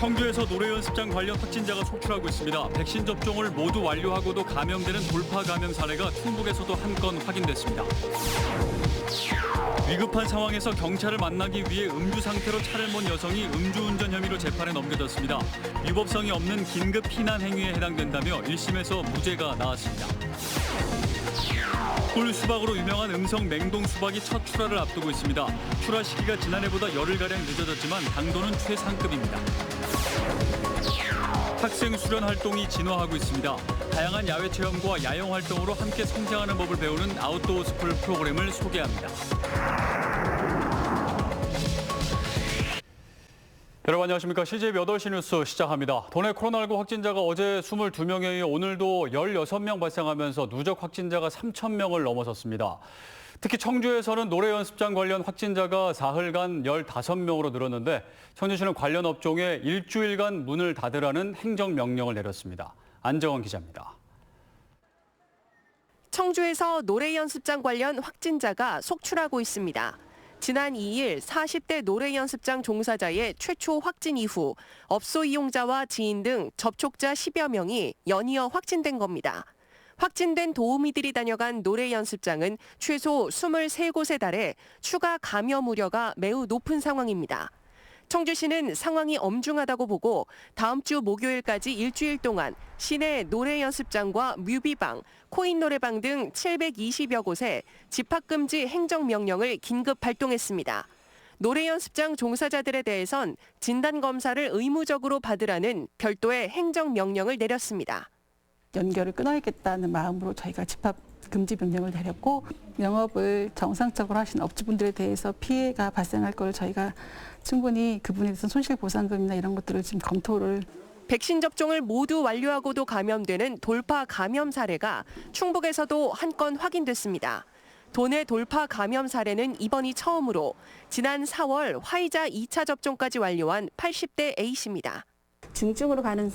청주에서 노래 연습장 관련 확진자가 속출하고 있습니다. 백신 접종을 모두 완료하고도 감염되는 돌파 감염 사례가 충북에서도 한 건 확인됐습니다. 위급한 상황에서 경찰을 만나기 위해 음주 상태로 차를 몬 여성이 음주운전 혐의로 재판에 넘겨졌습니다. 위법성이 없는 긴급 피난 행위에 해당된다며 1심에서 무죄가 나왔습니다. 꿀수박으로 유명한 음성 냉동 수박이 첫 출하를 앞두고 있습니다. 출하 시기가 지난해보다 열흘가량 늦어졌지만 당도는 최상급입니다. 학생 수련 활동이 진화하고 있습니다. 다양한 야외 체험과 야영 활동으로 함께 성장하는 법을 배우는 아웃도어 스쿨 프로그램을 소개합니다. 여러분 안녕하십니까. CJB 8시 뉴스 시작합니다. 도내 코로나19 확진자가 어제 22명에 이어 오늘도 16명 발생하면서 누적 확진자가 3,000명을 넘어섰습니다. 특히 청주에서는 노래 연습장 관련 확진자가 사흘간 15명으로 늘었는데 청주시는 관련 업종에 일주일간 문을 닫으라는 행정명령을 내렸습니다. 안정원 기자입니다. 청주에서 노래 연습장 관련 확진자가 속출하고 있습니다. 지난 2일 40대 노래 연습장 종사자의 최초 확진 이후 업소 이용자와 지인 등 접촉자 10여 명이 연이어 확진된 겁니다. 확진된 도우미들이 다녀간 노래 연습장은 최소 23곳에 달해 추가 감염 우려가 매우 높은 상황입니다. 청주시는 상황이 엄중하다고 보고 다음 주 목요일까지 일주일 동안 시내 노래 연습장과 뮤비방, 코인 노래방 등 720여 곳에 집합금지 행정명령을 긴급 발동했습니다. 노래 연습장 종사자들에 대해선 진단검사를 의무적으로 받으라는 별도의 행정명령을 내렸습니다. 연결을 끊어야겠다는 마음으로 저희가 집합 금지 명령을 내렸고 영업을 정상적으로 하신 업주분들에 대해서 피해가 발생할 걸 저희가 충분히 그분에 대해서 손실보상금이나 이런 것들을 지금 검토를. 백신 접종을 모두 완료하고도 감염되는 돌파 감염 사례가 충북에서도 한 건 확인됐습니다. 도내 돌파 감염 사례는 이번이 처음으로 지난 4월 화이자 2차 접종까지 완료한 80대 A씨입니다. 중증으로 가는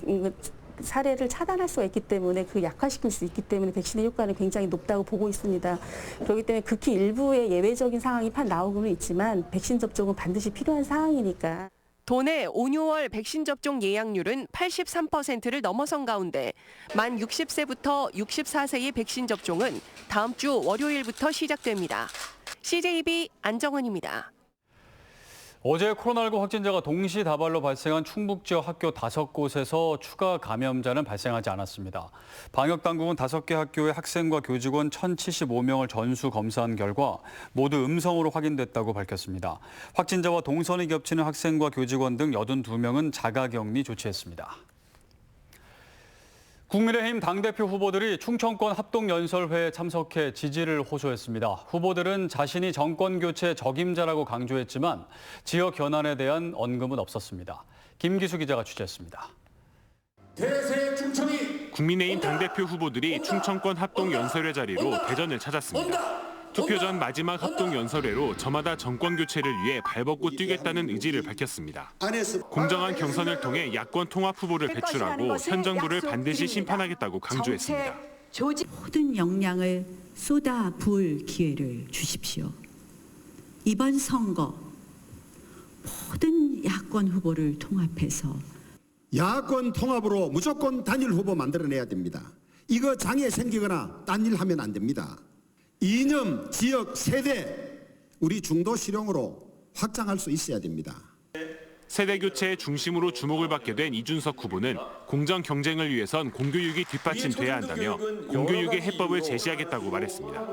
사례를 차단할 수가 있기 때문에 그 약화시킬 수 있기 때문에 백신의 효과는 굉장히 높다고 보고 있습니다. 그렇기 때문에 극히 일부의 예외적인 상황이 나오고는 있지만 백신 접종은 반드시 필요한 상황이니까. 도내 5, 6월 백신 접종 예약률은 83%를 넘어선 가운데 만 60세부터 64세의 백신 접종은 다음 주 월요일부터 시작됩니다. CJB 안정원입니다. 어제 코로나19 확진자가 동시다발로 발생한 충북 지역 학교 5곳에서 추가 감염자는 발생하지 않았습니다. 방역당국은 5개 학교의 학생과 교직원 1,075명을 전수 검사한 결과 모두 음성으로 확인됐다고 밝혔습니다. 확진자와 동선이 겹치는 학생과 교직원 등 82명은 자가격리 조치했습니다. 국민의힘 당대표 후보들이 충청권 합동연설회에 참석해 지지를 호소했습니다. 후보들은 자신이 정권교체 적임자라고 강조했지만 지역 현안에 대한 언급은 없었습니다. 김기수 기자가 취재했습니다. 대세 충청이 국민의힘 당대표 후보들이 충청권 합동연설회 자리로 대전을 찾았습니다. 투표 전 마지막 합동연설회로 저마다 정권교체를 위해 발벗고 뛰겠다는 의지를 밝혔습니다. 공정한 경선을 통해 야권 통합 후보를 배출하고 현 정부를 반드시 심판하겠다고 강조했습니다. 모든 역량을 쏟아 부을 기회를 주십시오. 이번 선거 모든 야권 후보를 통합해서 야권 통합으로 무조건 단일 후보 만들어내야 됩니다. 이거 장애 생기거나 딴 일 하면 안 됩니다. 이념, 지역, 세대, 우리 중도 실용으로 확장할 수 있어야 됩니다. 세대 교체의 중심으로 주목을 받게 된 이준석 후보는 공정 경쟁을 위해선 공교육이 뒷받침돼야 한다며 공교육의 해법을 제시하겠다고 말했습니다.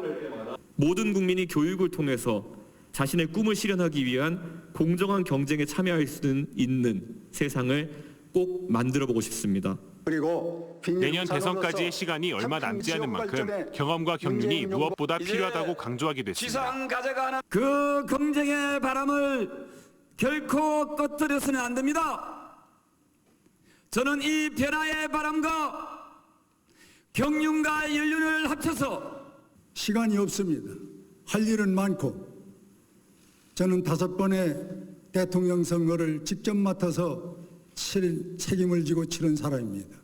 모든 국민이 교육을 통해서 자신의 꿈을 실현하기 위한 공정한 경쟁에 참여할 수 있는 세상을 꼭 만들어보고 싶습니다. 그리고 내년 대선까지의 시간이 얼마 남지 않은 만큼 경험과 경륜이 무엇보다 필요하다고 강조하기도 했습니다. 그 경쟁의 바람을 결코 꺼뜨려서는 안 됩니다. 저는 이 변화의 바람과 경륜과 연륜을 합쳐서 시간이 없습니다. 할 일은 많고 저는 5번의 대통령 선거를 직접 맡아서 책임을 지고 치른 사람입니다.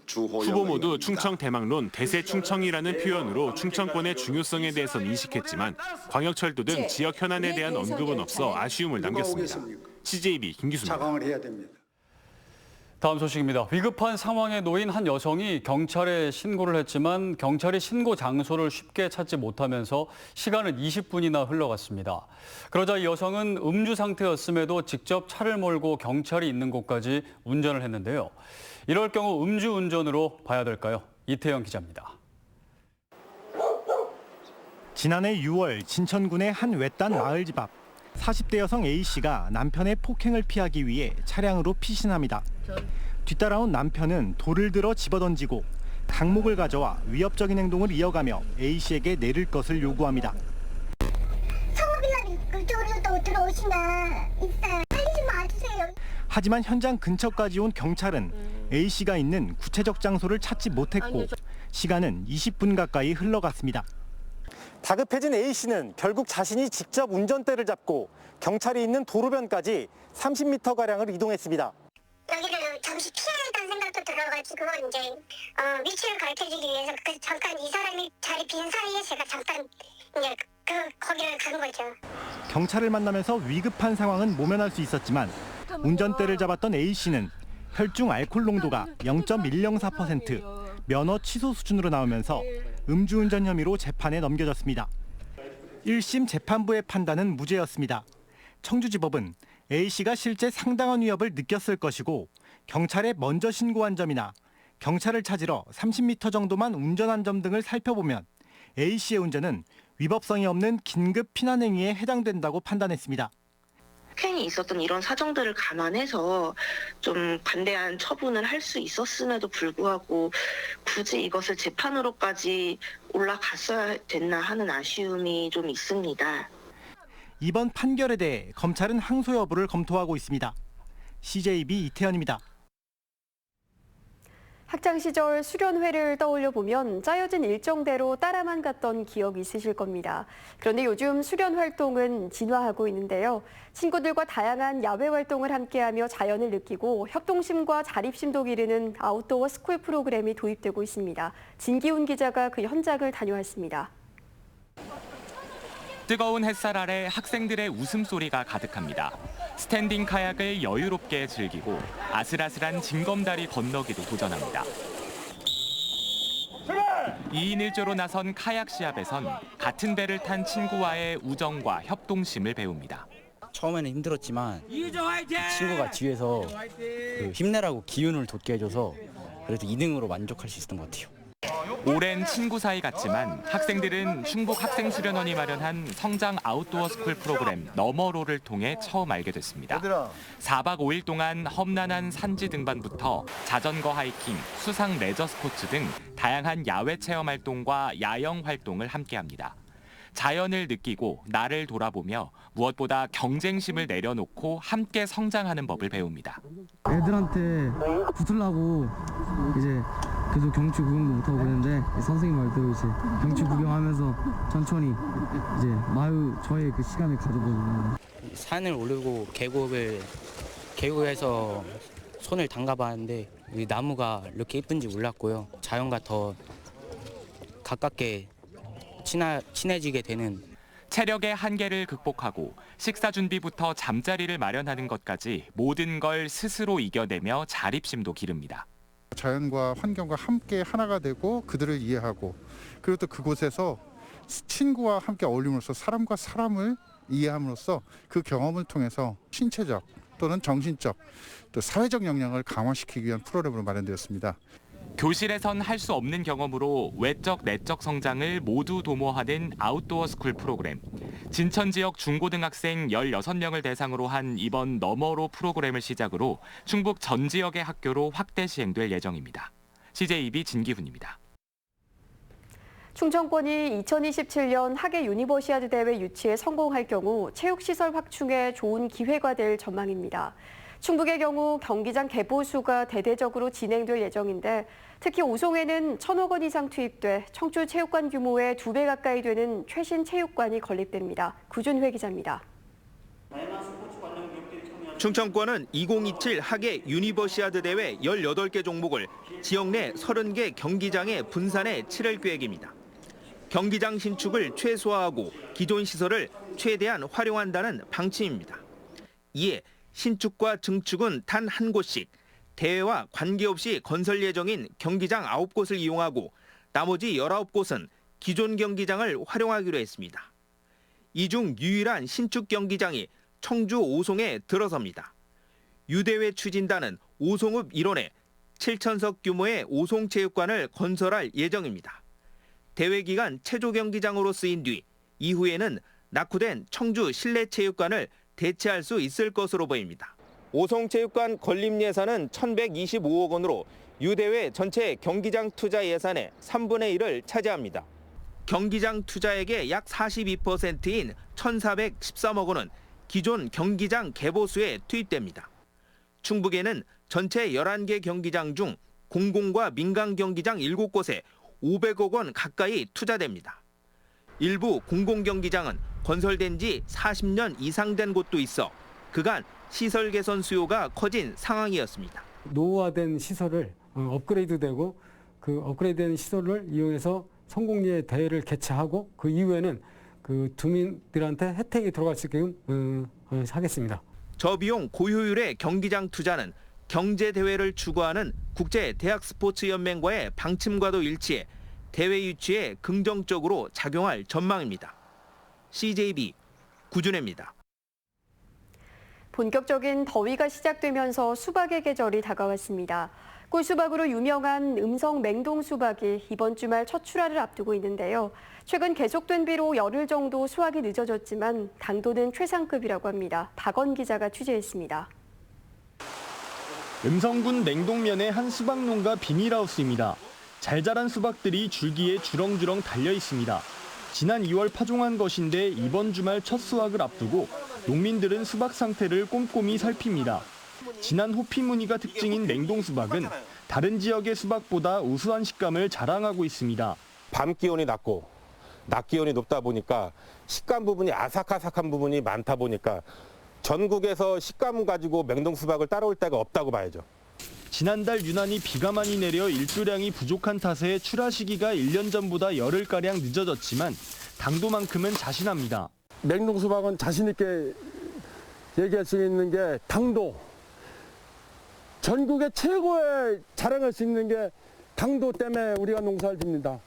후보 모두 충청 대망론, 대세 충청이라는 표현으로 충청권의 중요성에 대해서 인식했지만 광역철도 등 지역 현안에 대한 언급은 없어 아쉬움을 남겼습니다. CJB 김기수입니다. 다음 소식입니다. 위급한 상황에 놓인 한 여성이 경찰에 신고를 했지만 경찰이 신고 장소를 쉽게 찾지 못하면서 시간은 20분이나 흘러갔습니다. 그러자 이 여성은 음주 상태였음에도 직접 차를 몰고 경찰이 있는 곳까지 운전을 했는데요. 이럴 경우 음주운전으로 봐야 될까요? 이태영 기자입니다. 지난해 6월 진천군의 한 외딴 마을 집 앞 40대 여성 A씨가 남편의 폭행을 피하기 위해 차량으로 피신합니다. 뒤따라온 남편은 돌을 들어 집어던지고 강목을 가져와 위협적인 행동을 이어가며 A씨에게 내릴 것을 요구합니다. 성업이나 그쪽으로 또 들어오시나 있어요. 빨리 좀 와주세요. 하지만 현장 근처까지 온 경찰은 A씨가 있는 구체적 장소를 찾지 못했고 시간은 20분 가까이 흘러갔습니다. 다급해진 A씨는 결국 자신이 직접 운전대를 잡고 경찰이 있는 도로변까지 30m가량을 이동했습니다. 여기를 잠시 피해야겠다는 생각도 들어가지고 이제 위치를 가르쳐주기 위해서 잠깐 이 사람이 자리 빈 사이에 제가 잠깐 이제 거기를 간 거죠. 경찰을 만나면서 위급한 상황은 모면할 수 있었지만 운전대를 잡았던 A씨는 혈중 알코올 농도가 0.104%, 면허 취소 수준으로 나오면서 음주운전 혐의로 재판에 넘겨졌습니다. 1심 재판부의 판단은 무죄였습니다. 청주지법은 A씨가 실제 상당한 위협을 느꼈을 것이고 경찰에 먼저 신고한 점이나 경찰을 찾으러 30m 정도만 운전한 점 등을 살펴보면 A씨의 운전은 위법성이 없는 긴급 피난 행위에 해당된다고 판단했습니다. 폭행이 있었던 이런 사정들을 감안해서 좀 관대한 처분을 할 수 있었음에도 불구하고 굳이 이것을 재판으로까지 올라갔어야 됐나 하는 아쉬움이 좀 있습니다. 이번 판결에 대해 검찰은 항소 여부를 검토하고 있습니다. CJB 이태현입니다. 학창 시절 수련회를 떠올려 보면 짜여진 일정대로 따라만 갔던 기억이 있으실 겁니다. 그런데 요즘 수련 활동은 진화하고 있는데요. 친구들과 다양한 야외 활동을 함께하며 자연을 느끼고 협동심과 자립심도 기르는 아웃도어 스쿨 프로그램이 도입되고 있습니다. 진기훈 기자가 그 현장을 다녀왔습니다. 뜨거운 햇살 아래 학생들의 웃음소리가 가득합니다. 스탠딩 카약을 여유롭게 즐기고 아슬아슬한 징검다리 건너기도 도전합니다. 2인 1조로 나선 카약 시합에선 같은 배를 탄 친구와의 우정과 협동심을 배웁니다. 처음에는 힘들었지만 친구가 뒤에서 힘내라고 기운을 돋게 해줘서 그래도 2등으로 만족할 수 있었던 것 같아요. 오랜 친구 사이 같지만 학생들은 충북 학생수련원이 마련한 성장 아웃도어 스쿨 프로그램 너머로를 통해 처음 알게 됐습니다. 4박 5일 동안 험난한 산지 등반부터 자전거 하이킹, 수상 레저 스포츠 등 다양한 야외 체험 활동과 야영 활동을 함께합니다. 자연을 느끼고 나를 돌아보며 무엇보다 경쟁심을 내려놓고 함께 성장하는 법을 배웁니다. 애들한테 붙으려고 이제 계속 경치 구경도 못하고 그랬는데 선생님 말대로 이제 경치 구경하면서 천천히 이제 저의 그 시간을 가져보거든요. 산을 오르고 계곡에서 손을 담가봤는데 이 나무가 이렇게 예쁜지 몰랐고요. 자연과 더 가깝게 친해지게 되는. 체력의 한계를 극복하고 식사 준비부터 잠자리를 마련하는 것까지 모든 걸 스스로 이겨내며 자립심도 기릅니다. 자연과 환경과 함께 하나가 되고 그들을 이해하고 그리고 또 그곳에서 친구와 함께 어울림으로써 사람과 사람을 이해함으로써 그 경험을 통해서 신체적 또는 정신적 또 사회적 역량을 강화시키기 위한 프로그램으로 마련되었습니다. 교실에선 할 수 없는 경험으로 외적, 내적 성장을 모두 도모하는 아웃도어 스쿨 프로그램. 진천 지역 중고등학생 16명을 대상으로 한 이번 너머로 프로그램을 시작으로 충북 전 지역의 학교로 확대 시행될 예정입니다. CJB 진기훈입니다. 충청권이 2027년 하계 유니버시아드 대회 유치에 성공할 경우 체육시설 확충에 좋은 기회가 될 전망입니다. 충북의 경우 경기장 개보수가 대대적으로 진행될 예정인데 특히 오송에는 1,000억 원 이상 투입돼 청주 체육관 규모의 2배 가까이 되는 최신 체육관이 건립됩니다. 구준회 기자입니다. 충청권은 2027 하계 유니버시아드 대회 18개 종목을 지역 내 30개 경기장에 분산해 치를 계획입니다. 경기장 신축을 최소화하고 기존 시설을 최대한 활용한다는 방침입니다. 이에 신축과 증축은 단 한 곳씩, 대회와 관계없이 건설 예정인 경기장 9곳을 이용하고 나머지 19곳은 기존 경기장을 활용하기로 했습니다. 이 중 유일한 신축 경기장이 청주 오송에 들어섭니다. 유대회 추진단은 오송읍 일원에 7,000석 규모의 오송체육관을 건설할 예정입니다. 대회 기간 체조 경기장으로 쓰인 뒤 이후에는 낙후된 청주 실내체육관을 대체할 수 있을 것으로 보입니다. 오송체육관 건립 예산은 1,125억 원으로 유대회 전체 경기장 투자 예산의 3분의 1을 차지합니다. 경기장 투자액의 약 42%인 1,413억 원은 기존 경기장 개보수에 투입됩니다. 충북에는 전체 11개 경기장 중 공공과 민간 경기장 7곳에 500억 원 가까이 투자됩니다. 일부 공공경기장은 건설된 지 40년 이상 된 곳도 있어 그간 시설 개선 수요가 커진 상황이었습니다. 노후화된 시설을 업그레이드되고 그 업그레이드된 시설을 이용해서 성공리에 대회를 개최하고 그 이후에는 그 주민들한테 혜택이 들어갈 수 있게끔 하겠습니다. 저비용 고효율의 경기장 투자는 경제대회를 추구하는 국제대학스포츠연맹과의 방침과도 일치해 대회 유치에 긍정적으로 작용할 전망입니다. CJB 구준혜입니다. 본격적인 더위가 시작되면서 수박의 계절이 다가왔습니다. 꿀수박으로 유명한 음성 맹동 수박이 이번 주말 첫 출하를 앞두고 있는데요. 최근 계속된 비로 열흘 정도 수확이 늦어졌지만 당도는 최상급이라고 합니다. 박원 기자가 취재했습니다. 음성군 냉동면의 한 수박 농가 비닐하우스입니다. 잘 자란 수박들이 줄기에 주렁주렁 달려 있습니다. 지난 2월 파종한 것인데 이번 주말 첫 수확을 앞두고 농민들은 수박 상태를 꼼꼼히 살핍니다. 진한 호피 무늬가 특징인 냉동 수박은 다른 지역의 수박보다 우수한 식감을 자랑하고 있습니다. 밤 기온이 낮고 낮 기온이 높다 보니까 식감 부분이 아삭아삭한 부분이 많다 보니까 전국에서 식감 가지고 맹동 수박을 따라올 데가 없다고 봐야죠. 지난달 유난히 비가 많이 내려 일조량이 부족한 탓에 출하 시기가 1년 전보다 열흘가량 늦어졌지만 당도만큼은 자신합니다. 냉동 수박은 자신 있게 얘기할 수 있는 게 당도. 전국의 최고의 자랑할 수 있는 게 당도 때문에 우리가 농사를 짓는다.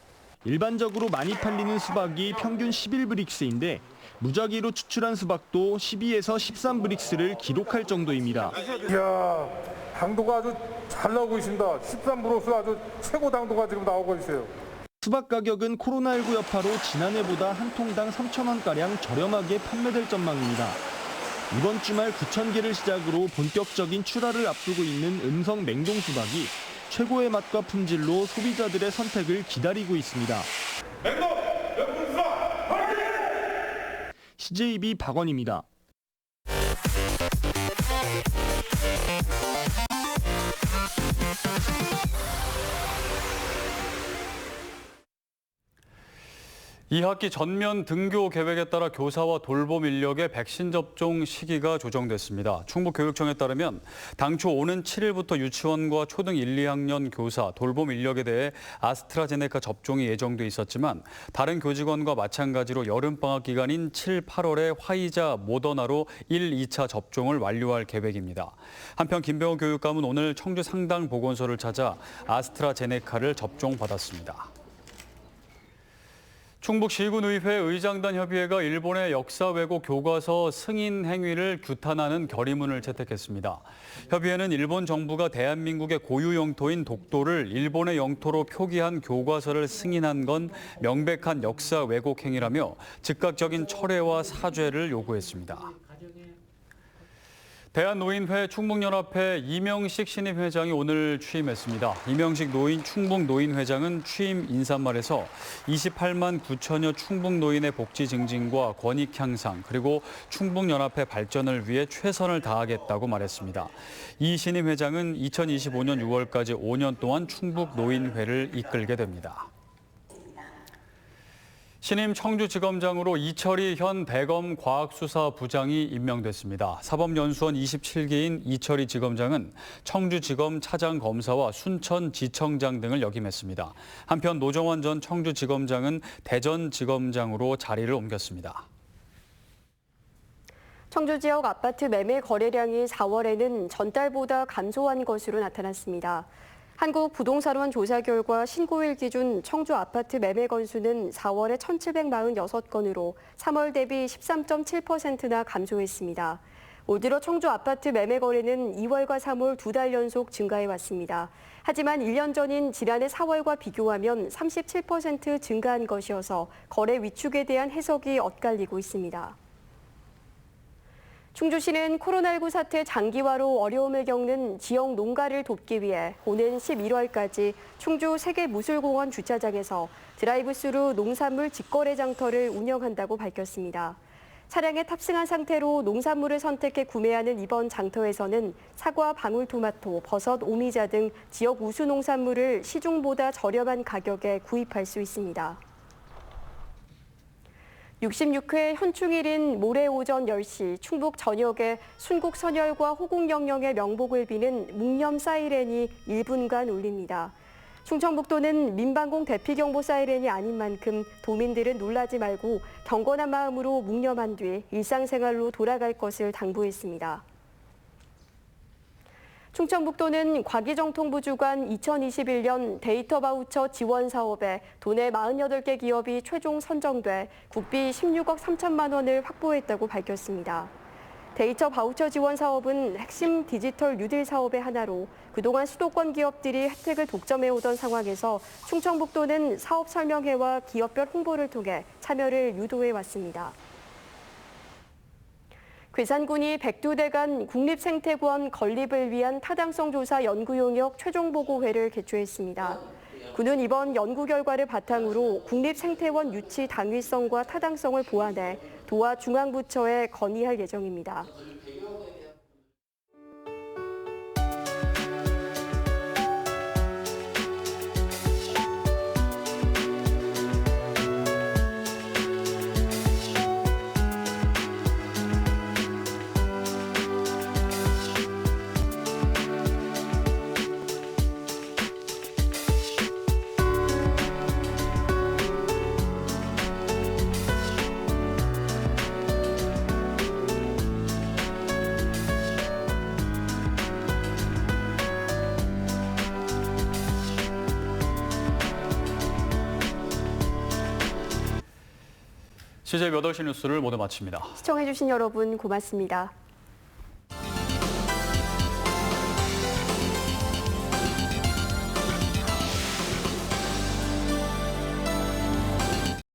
일반적으로 많이 팔리는 수박이 평균 11브릭스인데 무작위로 추출한 수박도 12에서 13브릭스를 기록할 정도입니다. 이야, 당도가 아주 잘 나오고 있습니다. 13브릭스 아주 최고 당도가 지금 나오고 있어요. 수박 가격은 코로나19 여파로 지난해보다 한 통당 3,000원가량 저렴하게 판매될 전망입니다. 이번 주말 9,000개를 시작으로 본격적인 출하를 앞두고 있는 음성 맹동 수박이 최고의 맛과 품질로 소비자들의 선택을 기다리고 있습니다. 맹동 수박 화이팅! CJB 박원입니다. 이 학기 전면 등교 계획에 따라 교사와 돌봄 인력의 백신 접종 시기가 조정됐습니다. 충북교육청에 따르면 당초 오는 7일부터 유치원과 초등 1, 2학년 교사, 돌봄 인력에 대해 아스트라제네카 접종이 예정돼 있었지만 다른 교직원과 마찬가지로 여름방학 기간인 7, 8월에 화이자, 모더나로 1, 2차 접종을 완료할 계획입니다. 한편 김병호 교육감은 오늘 청주 상당보건소를 찾아 아스트라제네카를 접종받았습니다. 충북시군의회 의장단 협의회가 일본의 역사 왜곡 교과서 승인 행위를 규탄하는 결의문을 채택했습니다. 협의회는 일본 정부가 대한민국의 고유 영토인 독도를 일본의 영토로 표기한 교과서를 승인한 건 명백한 역사 왜곡 행위라며 즉각적인 철회와 사죄를 요구했습니다. 대한노인회 충북연합회 이명식 신임 회장이 오늘 취임했습니다. 이명식 충북노인회장은 취임 인사말에서 28만 9천여 충북노인의 복지 증진과 권익 향상 그리고 충북연합회 발전을 위해 최선을 다하겠다고 말했습니다. 이 신임 회장은 2025년 6월까지 5년 동안 충북노인회를 이끌게 됩니다. 신임 청주지검장으로 이철희 현 대검 과학수사부장이 임명됐습니다. 사법연수원 27기인 이철희 지검장은 청주지검 차장검사와 순천지청장 등을 역임했습니다. 한편 노정원 전 청주지검장은 대전지검장으로 자리를 옮겼습니다. 청주 지역 아파트 매매 거래량이 4월에는 전달보다 감소한 것으로 나타났습니다. 한국부동산원 조사 결과 신고일 기준 청주 아파트 매매 건수는 4월에 1,746건으로 3월 대비 13.7%나 감소했습니다. 올 들어 청주 아파트 매매 거래는 2월과 3월 2달 연속 증가해왔습니다. 하지만 1년 전인 지난해 4월과 비교하면 37% 증가한 것이어서 거래 위축에 대한 해석이 엇갈리고 있습니다. 충주시는 코로나19 사태 장기화로 어려움을 겪는 지역 농가를 돕기 위해 오는 11월까지 충주 세계무술공원 주차장에서 드라이브스루 농산물 직거래 장터를 운영한다고 밝혔습니다. 차량에 탑승한 상태로 농산물을 선택해 구매하는 이번 장터에서는 사과, 방울토마토, 버섯, 오미자 등 지역 우수 농산물을 시중보다 저렴한 가격에 구입할 수 있습니다. 66회 현충일인 모레 오전 10시 충북 전역에 순국선열과 호국영령의 명복을 비는 묵념 사이렌이 1분간 울립니다. 충청북도는 민방공 대피경보 사이렌이 아닌 만큼 도민들은 놀라지 말고 경건한 마음으로 묵념한 뒤 일상생활로 돌아갈 것을 당부했습니다. 충청북도는 과기정통부 주관 2021년 데이터 바우처 지원 사업에 도내 48개 기업이 최종 선정돼 국비 16억 3천만 원을 확보했다고 밝혔습니다. 데이터 바우처 지원 사업은 핵심 디지털 뉴딜 사업의 하나로 그동안 수도권 기업들이 혜택을 독점해오던 상황에서 충청북도는 사업 설명회와 기업별 홍보를 통해 참여를 유도해왔습니다. 괴산군이 백두대간 국립생태원 건립을 위한 타당성 조사 연구용역 최종 보고회를 개최했습니다. 군은 이번 연구 결과를 바탕으로 국립생태원 유치 당위성과 타당성을 보완해 도와 중앙부처에 건의할 예정입니다. CJ 8시 뉴스를 모두 마칩니다. 시청해주신 여러분 고맙습니다.